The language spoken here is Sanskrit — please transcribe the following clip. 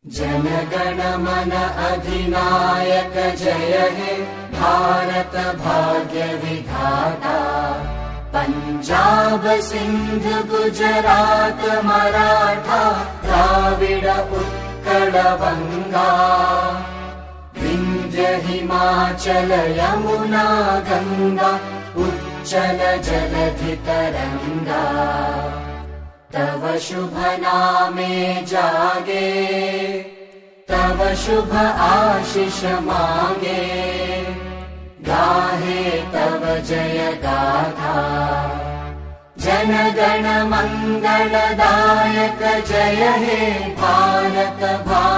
जनगण मन अधिनायक जय हे भारत भाग्य विधाता। पंजाब सिंध गुजरात मराठा द्राविड उत्कल बंगा। विंध्य हिमाचल यमुना गंगा उच्चल जलधि तरंगा। तव शुभ नामे जागे तव शुभ आशीष मांगे। गाहे तव जय गाथा जनगण मंगलदायक जय हे भारत भाग्य